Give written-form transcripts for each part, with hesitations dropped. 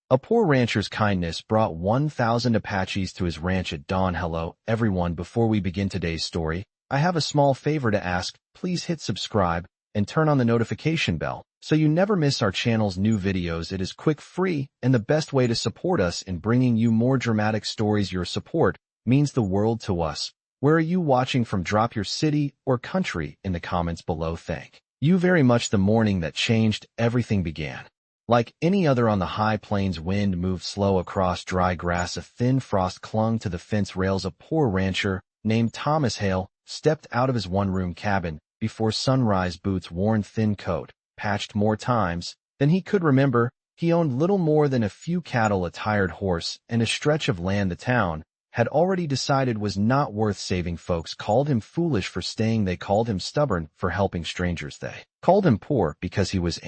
A poor rancher's kindness brought 1,000 Apaches to his ranch at dawn. Hello, everyone. Before we begin today's story, I have a small favor to ask. Please hit subscribe and turn on the notification bell so you never miss our channel's new videos. It is quick, free, and the best way to support us in bringing you more dramatic stories. Your support means the world to us. Where are you watching from? Drop your city or country in the comments below. Thank you very much. The morning that changed everything began. Like any other on the high plains, wind moved slow across dry grass. A thin frost clung to the fence rails. A poor rancher named Thomas Hale stepped out of his one-room cabin before sunrise. Boots, worn thin coat, patched more times than he could remember. He owned little more than a few cattle, a tired horse, and a stretch of land the town had already decided was not worth saving. Folks called him foolish for staying. They called him stubborn for helping strangers. They called him poor because he was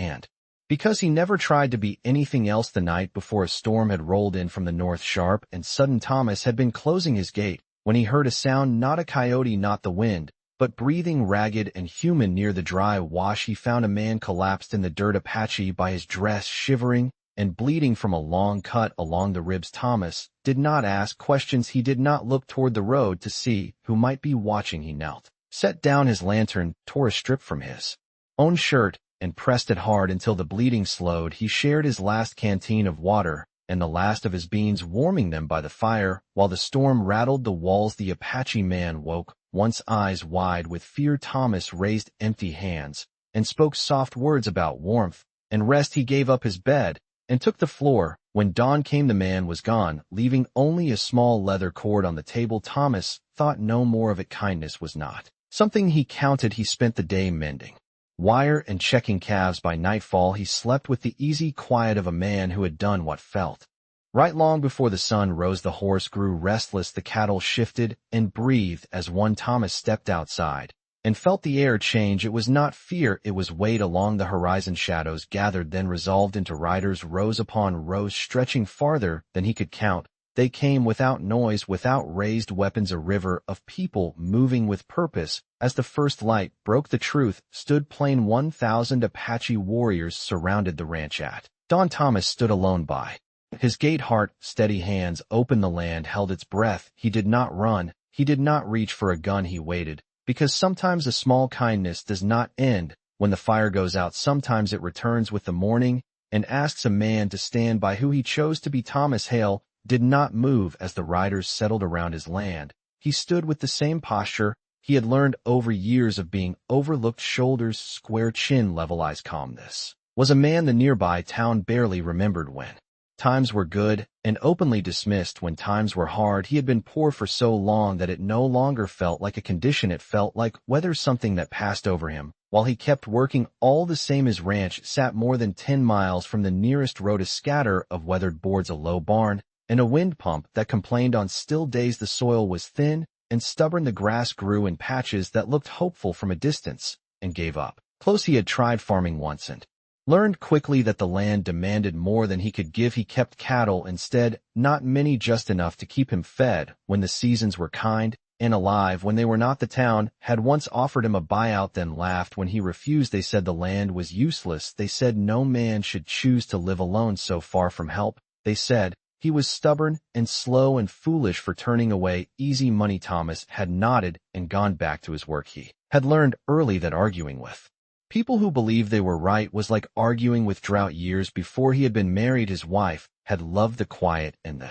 because he never tried to be anything else. The night before, a storm had rolled in from the north. Sharp and sudden. Thomas had been closing his gate when he heard a sound, not a coyote, not the wind, but breathing, ragged and human. Near the dry wash, he found a man collapsed in the dirt, Apache by his dress, shivering and bleeding from a long cut along the ribs. Thomas did not ask questions. He did not look toward the road to see who might be watching. He knelt, set down his lantern, tore a strip from his own shirt, and pressed it hard until the bleeding slowed. He shared his last canteen of water and the last of his beans, warming them by the fire while the storm rattled the walls. The Apache man woke, once eyes wide with fear. Thomas raised empty hands and spoke soft words about warmth and rest. He gave up his bed and took the floor. When dawn came, the man was gone, leaving only a small leather cord on the table. Thomas thought no more of it. Kindness was not something he counted. He spent the day mending wire and checking calves. By nightfall, he slept with the easy quiet of a man who had done what felt right. Long before the sun rose, the horse grew restless. The cattle shifted and breathed as one. Thomas stepped outside and felt the air change. It was not fear, it was weight. Along the horizon, shadows gathered, then resolved into riders, rows upon rows, stretching farther than he could count. They came without noise, without raised weapons. A river of people moving with purpose. As the first light broke, the truth stood plain. 1,000 Apache warriors surrounded the ranch at dawn. Thomas stood alone by his gate, heart steady, hands open. The land held its breath. He did not run. He did not reach for a gun. He waited, because sometimes a small kindness does not end when the fire goes out. Sometimes it returns with the morning and asks a man to stand by who he chose to be. Thomas Hale did not move as the riders settled around his land. He stood with the same posture he had learned over years of being overlooked. Shoulders square, chin level, eyes calm. This was a man the nearby town barely remembered. When times were good and openly dismissed, when times were hard, he had been poor for so long that it no longer felt like a condition. It felt like weather, something that passed over him while he kept working. All the same, his ranch sat more than 10 miles from the nearest road, a scatter of weathered boards, a low barn, and a wind pump that complained on still days. The soil was thin and stubborn. The grass grew in patches that looked hopeful from a distance and gave up close. He had tried farming once and learned quickly that the land demanded more than he could give. He kept cattle instead, not many, just enough to keep him fed when the seasons were kind and alive. When they were not, the town had once offered him a buyout, then laughed when he refused. They said the land was useless. They said no man should choose to live alone so far from help. They said he was stubborn and slow and foolish for turning away easy money. Thomas had nodded and gone back to his work. He had learned early that arguing with people who believed they were right was like arguing with drought. Years before he had been married, his wife had loved the quiet and the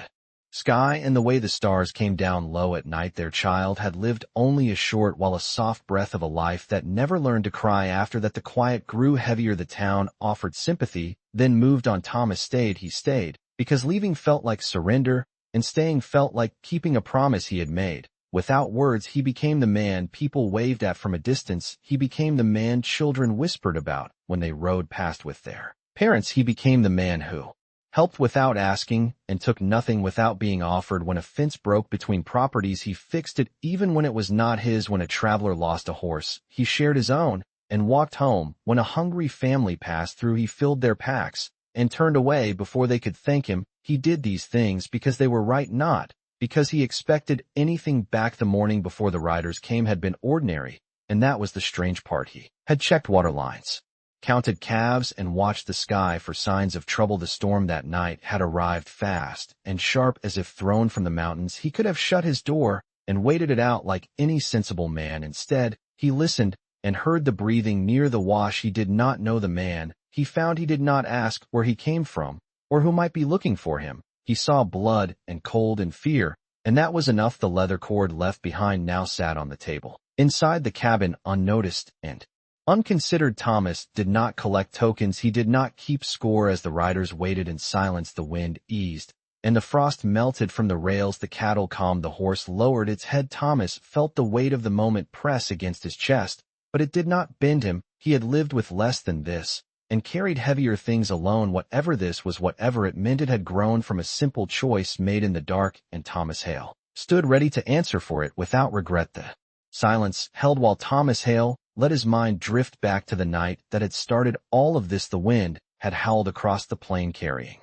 sky and the way the stars came down low at night. Their child had lived only a short while, a soft breath of a life that never learned to cry. After that, the quiet grew heavier. The town offered sympathy, then moved on. Thomas stayed. He stayed because leaving felt like surrender, and staying felt like keeping a promise he had made. Without words, he became the man people waved at from a distance. He became the man children whispered about when they rode past with their parents. He became the man who helped without asking and took nothing without being offered. When a fence broke between properties, he fixed it even when it was not his. When a traveler lost a horse, he shared his own and walked home. When a hungry family passed through, he filled their packs and turned away before they could thank him. He did these things because they were right, not because he expected anything back. The morning before the riders came had been ordinary, and that was the strange part. He had checked water lines counted calves, and watched the sky for signs of trouble. The storm that night had arrived fast and sharp as if thrown from the mountains. He could have shut his door and waited it out like any sensible man. Instead, he listened and heard the breathing near the wash. He did not know the man. He found he did not ask where he came from or who might be looking for him. He saw blood and cold and fear, and that was enough. The leather cord left behind now sat on the table inside the cabin, unnoticed and unconsidered. Thomas did not collect tokens. He did not keep score. As the riders waited in silence, the wind eased, and the frost melted from the rails. The cattle calmed. The horse lowered its head. Thomas felt the weight of the moment press against his chest, but it did not bend him. He had lived with less than this, and carried heavier things alone. Whatever this was, whatever it meant, it had grown from a simple choice made in the dark, and Thomas Hale stood ready to answer for it without regret. The silence held while Thomas Hale let his mind drift back to the night that had started all of this. The wind had howled across the plain, carrying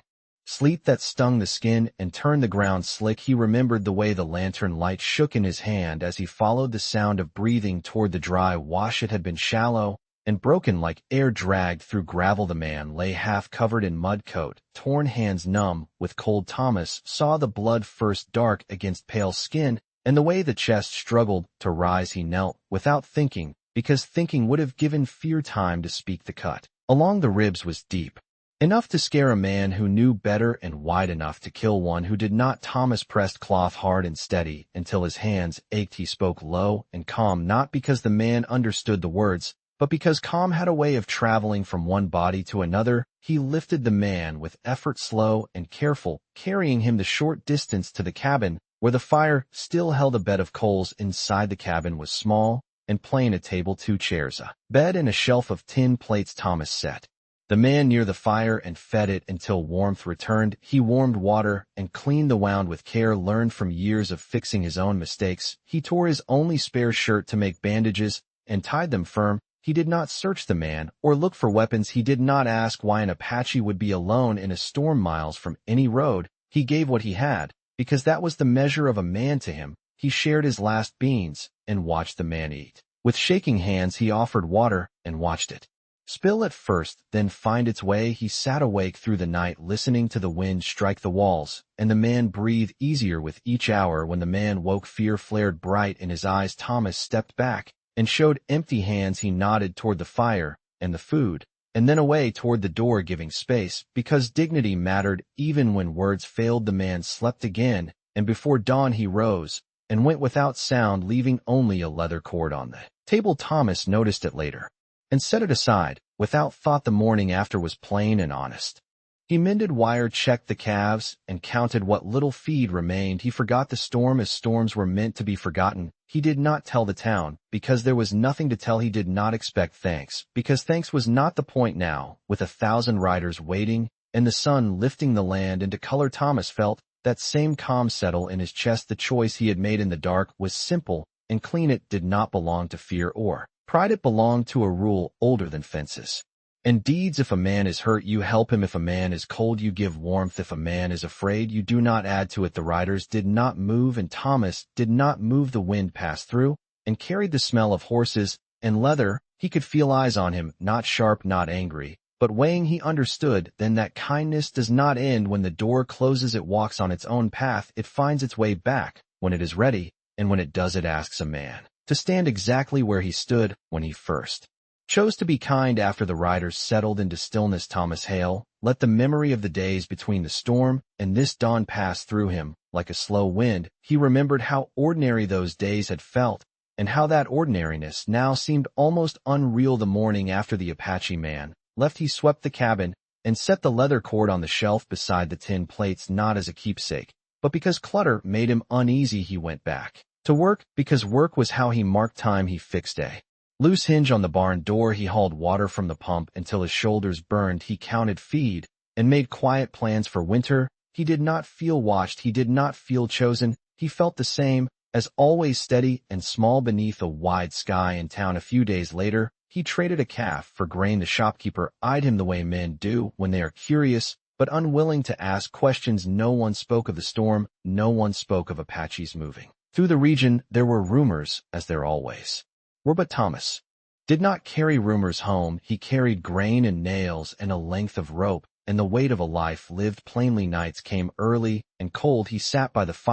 sleet that stung the skin and turned the ground slick. He remembered the way the lantern light shook in his hand as he followed the sound of breathing toward the dry wash. It had been shallow and broken like air dragged through gravel. The man lay half covered in mud, coat torn, hands numb with cold. Thomas saw the blood first dark against pale skin, and the way the chest struggled to rise. He knelt without thinking, because thinking would have given fear time to speak. The cut along the ribs was deep, enough to scare a man who knew better, and wide enough to kill one who did not. Thomas pressed cloth hard and steady until his hands ached. He spoke low and calm, not because the man understood the words, but because calm had a way of traveling from one body to another. He lifted the man with effort, slow and careful, carrying him the short distance to the cabin, where the fire still held a bed of coals. Inside the cabin was small and plain: a table, 2 chairs, a bed, and a shelf of tin plates. Thomas set the man near the fire and fed it until warmth returned. He warmed water and cleaned the wound with care, learned from years of fixing his own mistakes. He tore his only spare shirt to make bandages and tied them firm. He did not search the man or look for weapons. He did not ask why an Apache would be alone in a storm miles from any road. He gave what he had, because that was the measure of a man to him. He shared his last beans and watched the man eat. With shaking hands, he offered water and watched it spill at first, then find its way. He sat awake through the night, listening to the wind strike the walls, and the man breathed easier with each hour. When the man woke, fear flared bright in his eyes. Thomas stepped back and showed empty hands. He nodded toward the fire and the food, and then away toward the door, giving space, because dignity mattered even when words failed. The man slept again, and before dawn he rose and went without sound, leaving only a leather cord on the table. Thomas noticed it later and set it aside without thought. The morning after was plain and honest. He mended wire, checked the calves, and counted what little feed remained. He forgot the storm as storms were meant to be forgotten. He did not tell the town, because there was nothing to tell. He did not expect thanks, because thanks was not the point now. With 1,000 riders waiting, and the sun lifting the land into color, Thomas felt that same calm settle in his chest. The choice he had made in the dark was simple and clean. It did not belong to fear or pride. It belonged to a rule older than fences and deeds. If a man is hurt, you help him. If a man is cold, you give warmth. If a man is afraid, you do not add to it. The riders did not move, and Thomas did not move. The wind passed through and carried the smell of horses and leather. He could feel eyes on him, not sharp, not angry, but weighing. He understood then that kindness does not end when the door closes. It walks on its own path. It finds its way back when it is ready, and when it does, it asks a man to stand exactly where he stood when he first chose to be kind. After the riders settled into stillness, Thomas Hale let the memory of the days between the storm and this dawn pass through him like a slow wind. He remembered how ordinary those days had felt, and how that ordinariness now seemed almost unreal. The morning after the Apache man left, he swept the cabin and set the leather cord on the shelf beside the tin plates, not as a keepsake, but because clutter made him uneasy. He went back to work, because work was how he marked time. He fixed a loose hinge on the barn door. He hauled water from the pump until his shoulders burned. He counted feed and made quiet plans for winter. He did not feel watched. He did not feel chosen. He felt the same, as always, steady and small beneath a wide sky. In town a few days later, he traded a calf for grain. The shopkeeper eyed him the way men do when they are curious but unwilling to ask questions. No one spoke of the storm. No one spoke of Apaches moving through the region. There were rumors, as there always were, but Thomas did not carry rumors home. He carried grain and nails and a length of rope, and the weight of a life lived plainly. Nights came early and cold. He sat by the fire.